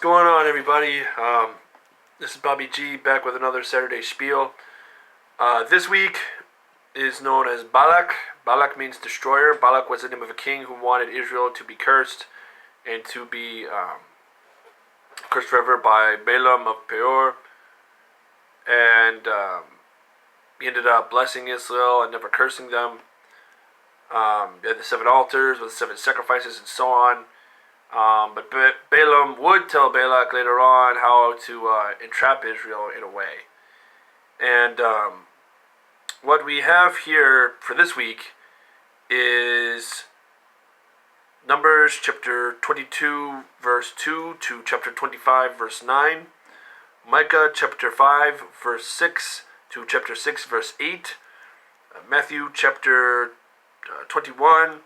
going on, everybody? This is Bobby G back with another Saturday Shpiel. This week is known as Balak. Balak means destroyer. Balak was the name of a king who wanted Israel to be cursed and to be cursed forever by Balaam of Peor. And he ended up blessing Israel and never cursing them. They had the 7 altars with the 7 sacrifices and so on. But Balaam would tell Balak later on how to entrap Israel in a way. And what we have here for this week is Numbers chapter 22 verse 2 to chapter 25 verse 9. Micah chapter 5 verse 6 to chapter 6 verse 8. Matthew chapter 21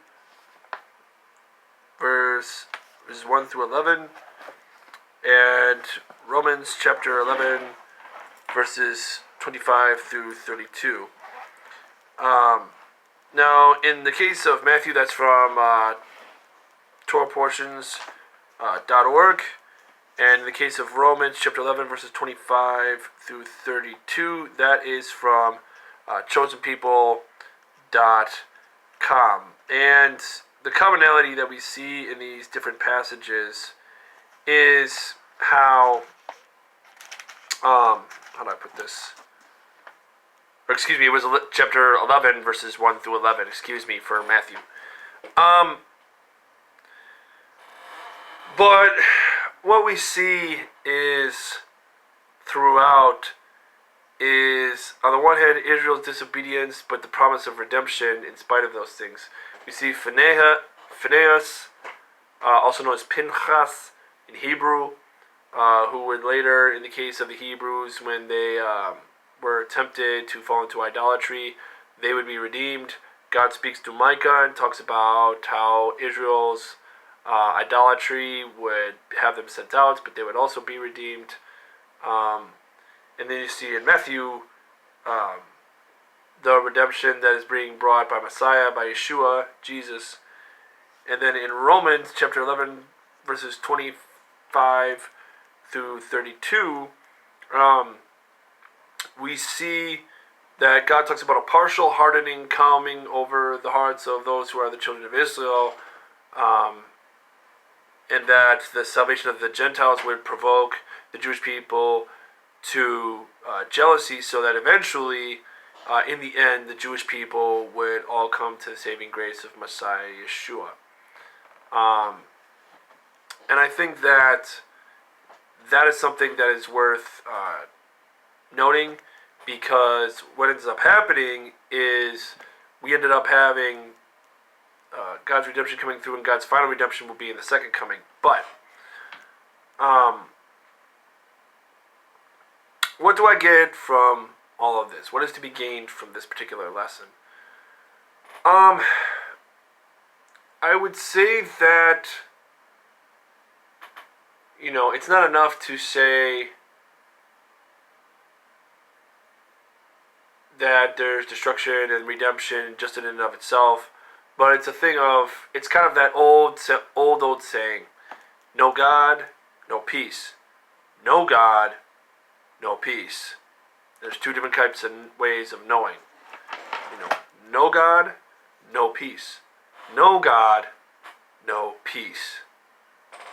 verses 1 through 11, and Romans chapter 11 verses 25 through 32. Now, in the case of Matthew, that's from TorahPortions.org, and in the case of Romans chapter 11 verses 25 through 32, that is from chosenpeople.com. And the commonality that we see in these different passages is how do I put this? Or excuse me, it was chapter 11 verses 1 through 11, excuse me, for Matthew. But what we see is throughout is, on the one hand, Israel's disobedience, but the promise of redemption in spite of those things. We see Phinehas, also known as Pinchas in Hebrew, who would later, in the case of the Hebrews, when they were tempted to fall into idolatry, they would be redeemed. God speaks to Micah and talks about how Israel's idolatry would have them sent out, but they would also be redeemed. And then you see in Matthew the redemption that is being brought by Messiah, by Yeshua, Jesus. And then in Romans chapter 11, verses 25 through 32, we see that God talks about a partial hardening coming over the hearts of those who are the children of Israel, and that the salvation of the Gentiles would provoke the Jewish people to jealousy, so that eventually, in the end, the Jewish people would all come to the saving grace of Messiah Yeshua. And I think that is something that is worth noting, because what ends up happening is we ended up having God's redemption coming through, and God's final redemption will be in the second coming. But what do I get from all of this? What is to be gained from this particular lesson? I would say that, it's not enough to say that there's destruction and redemption just in and of itself, but it's a thing of, it's kind of that old saying, no God, no peace. No God, no peace. There's 2 different types and ways of knowing. No God, no peace. No God, no peace.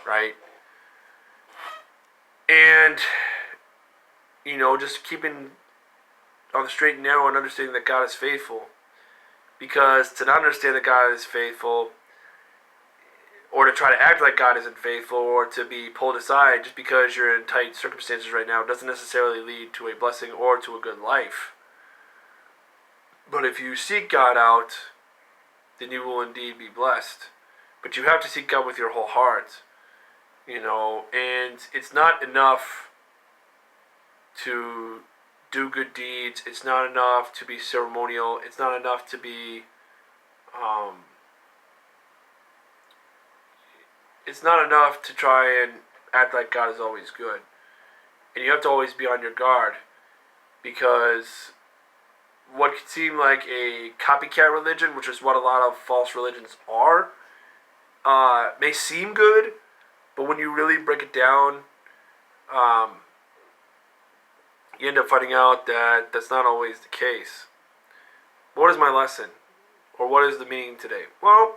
Right? And, just keeping on the straight and narrow and understanding that God is faithful. Because to not understand that God is faithful, or to try to act like God isn't faithful, or to be pulled aside just because you're in tight circumstances right now, doesn't necessarily lead to a blessing or to a good life. But if you seek God out, then you will indeed be blessed. But you have to seek God with your whole heart, and it's not enough to do good deeds. It's not enough to be ceremonial. It's not enough to be it's not enough to try and act like God is always good. And you have to always be on your guard, because what could seem like a copycat religion, which is what a lot of false religions are, may seem good, but when you really break it down, you end up finding out that that's not always the case. What is my lesson? Or what is the meaning today? Well,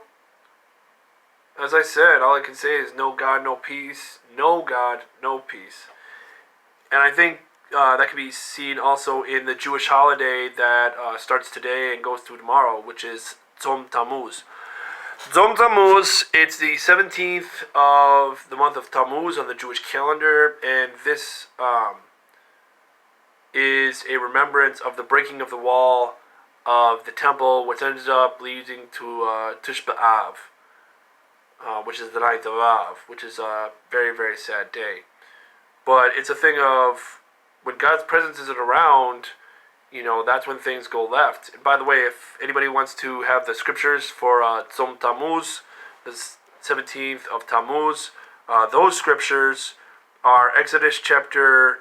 as I said, all I can say is no God, no peace. No God, no peace. And I think that can be seen also in the Jewish holiday that starts today and goes through tomorrow, which is Tzom Tammuz. Tzom Tammuz, it's the 17th of the month of Tammuz on the Jewish calendar, and this is a remembrance of the breaking of the wall of the temple, which ended up leading to Tish B'Av, which is the ninth of Av, which is a very, very sad day. But it's a thing of when God's presence isn't around, that's when things go left. And by the way, if anybody wants to have the scriptures for Tzom Tammuz, the 17th of Tammuz, those scriptures are Exodus chapter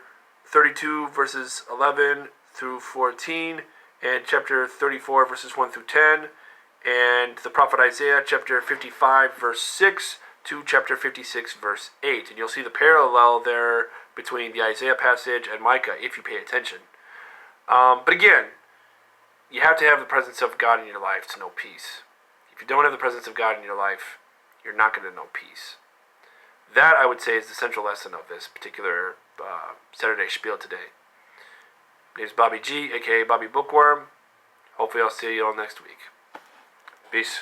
32 verses 11 through 14, and chapter 34 verses 1 through 10, and the prophet Isaiah chapter 55 verse 6 to chapter 56 verse 8. And you'll see the parallel there between the Isaiah passage and Micah if you pay attention. But again, you have to have the presence of God in your life to know peace. If you don't have the presence of God in your life, you're not going to know peace. That, I would say, is the central lesson of this particular Saturday Shpiel today. My name is Bobby G, aka Bobby Bookworm. Hopefully I'll see you all next week. Peace.